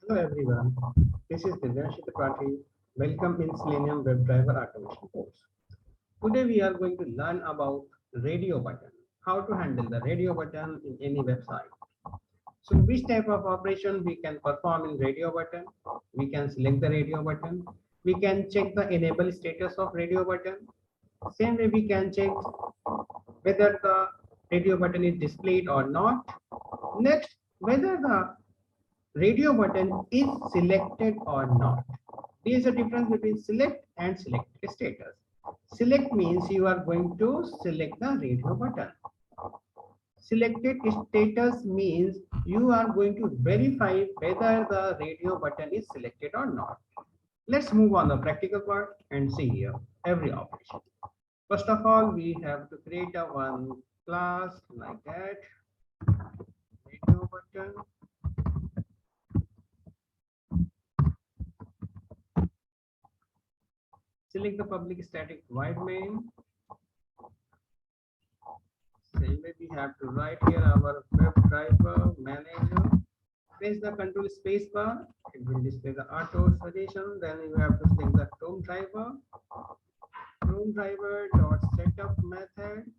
Hello everyone, this is Divyanshu Tripathi. Welcome in Selenium WebDriver Automation course. Today we are going to learn about radio button, how to handle the radio button in any website. So which type of operation we can perform in radio button? We can select the radio button. We can check the enable status of radio button. Same way we can check whether the radio button is displayed or not. Next, whether the radio button is selected or not. There is a difference between select and selected status. Select means you are going to select the radio button. Selected status means you are going to verify whether the radio button is selected or not. Let's move on the practical part and see here every operation. First of all, we have to create a one class like that, radio button. Select the public static void main. Same way we have to write here our web driver manager. Press the control space bar. It will display the auto suggestion. Then you have to select the Chrome driver. Chrome driver dot setup method.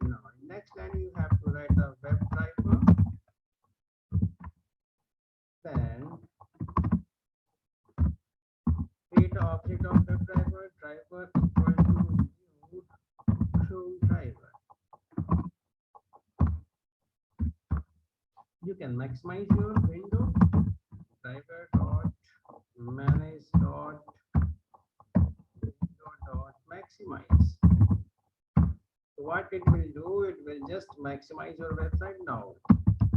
Now next line you have to write the web driver. Then create an object of web driver. Driver equal to new Chrome driver. You can maximize your window. Driver dot manage dot window dot maximize. So what it will do, it will just maximize your website. Now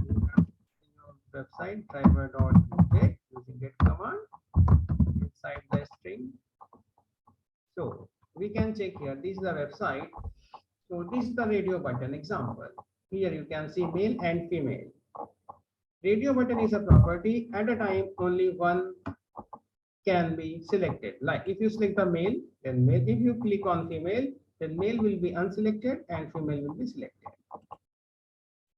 you have in your website driver dot get using get command inside the string. So we can check here. This is the website. So this is the radio button example. Here you can see male and female. Radio button is a property. At a time, only one can be selected. Like if you select the male, then male. If you click on female, then male will be unselected and female will be selected.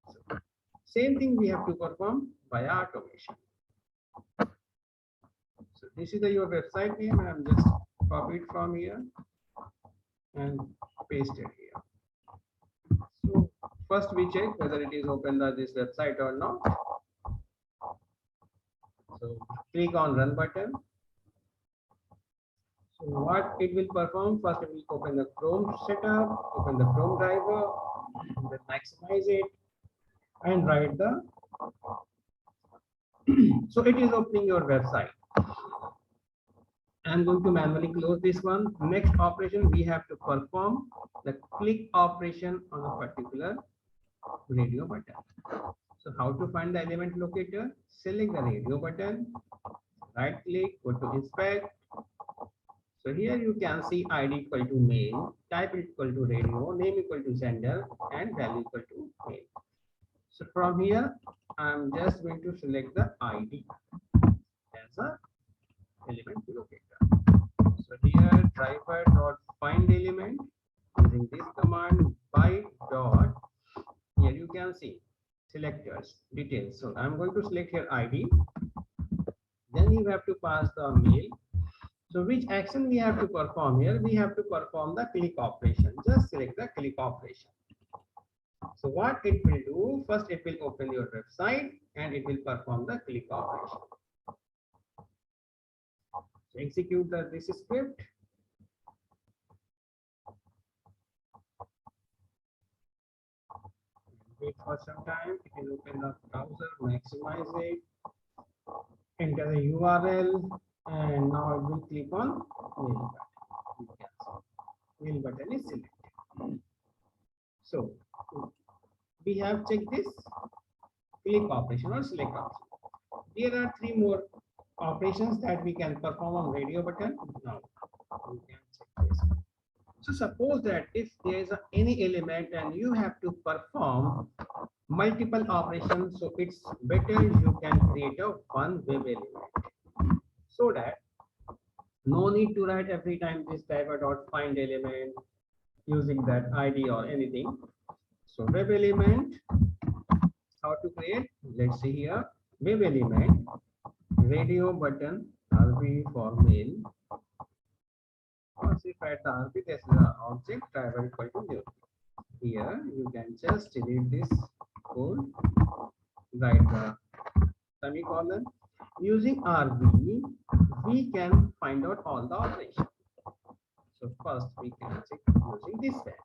So, same thing we have to perform via automation. So this is your website name. I am just copied from here and pasted here. So first we check whether it is open this website or not. So click on run button. So what it will perform, first it will open the Chrome setup, open the Chrome driver, then maximize it and write the so it is opening your website. I'm going to manually close this one. Next operation we have to perform the click operation on a particular radio button. So how to find the element locator? Select the radio button, right click, go to inspect. So here you can see ID equal to main, type equal to radio, name equal to sender, and value equal to main. So from here, I'm just going to select the ID as a element locator. So here driver dot find element using this command by dot. Here you can see selectors details. So I'm going to select here ID. Then you have to pass the mail. So which action we have to perform here? We have to perform the click operation. Just select the click operation. So what it will do? First it will open your website and it will perform the click operation. So execute this script. Wait for some time. It will open the browser, maximize it, enter the URL, and now it will click on mail button. Mail button is selected. So we have checked this click operation or select option. There are three more operations that we can perform on radio button. Now we can check this. So suppose that if there is any element and you have to perform multiple operations, so it's better you can create a one web element, so that no need to write every time this driver dot find element using that ID or anything. So web element, how to create? Let's see here, web element. radio button RB for male. Once if at the RB, this is the object driver equal to 0. Here you can just delete this code, write the semicolon. Using RB, we can find out all the operations. So first we can check using this value.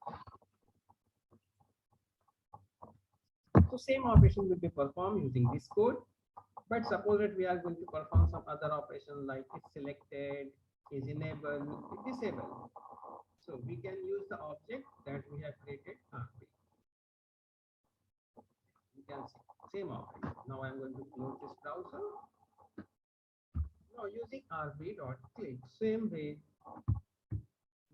So same operation will be performed using this code. But suppose that we are going to perform some other operation like is selected, is enabled, is disabled. So we can use the object that we have created RB. You can see same operation. Now I'm going to close this browser. Now using RB.click, same way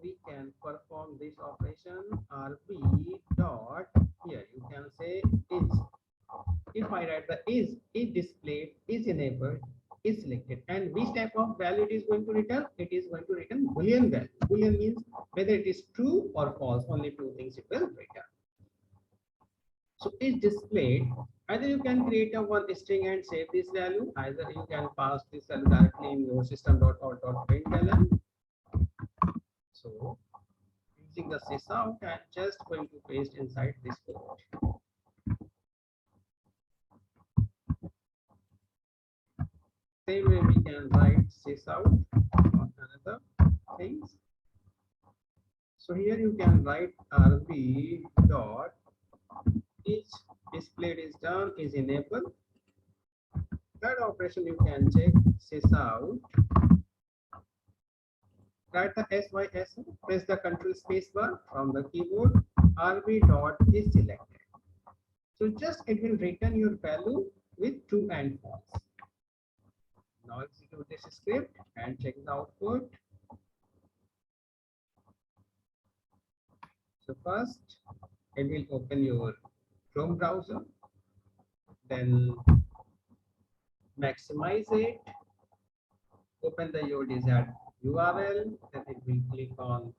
we can perform this operation RB dot, here you can say is. If I write the is displayed, is enabled, is selected, and which type of value it is going to return? It is going to return Boolean value. Boolean means whether it is true or false, only two things it will return. So is displayed, either you can create a one string and save this value, either you can pass this value directly in your system.out.println. So using the sysout, I'm just going to paste inside this code. Same way we can write sysout on another things. So here you can write RB dot is displayed is done, is enabled. That operation you can check sysout. Write the SYS, press the control space bar from the keyboard. RB dot is selected. So just it will return your value with true and false. Now execute this script and check the output. So first it will open your Chrome browser, then maximize it, open the your desired URL, then it will click on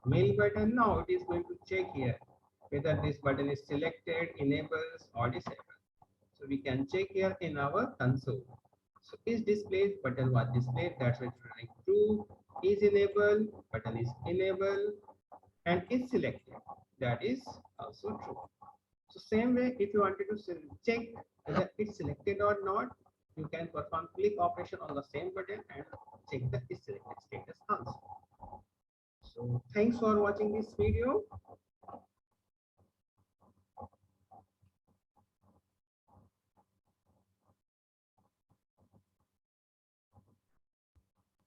mail button. Now it is going to check here whether this button is selected, enables or disabled. So we can check here in our console. So is displayed, button was displayed, that's returning true. Is enabled, button is enabled, and is selected, that is also true. So same way, if you wanted to check whether it's selected or not, you can perform click operation on the same button and check the is selected status also. So thanks for watching this video.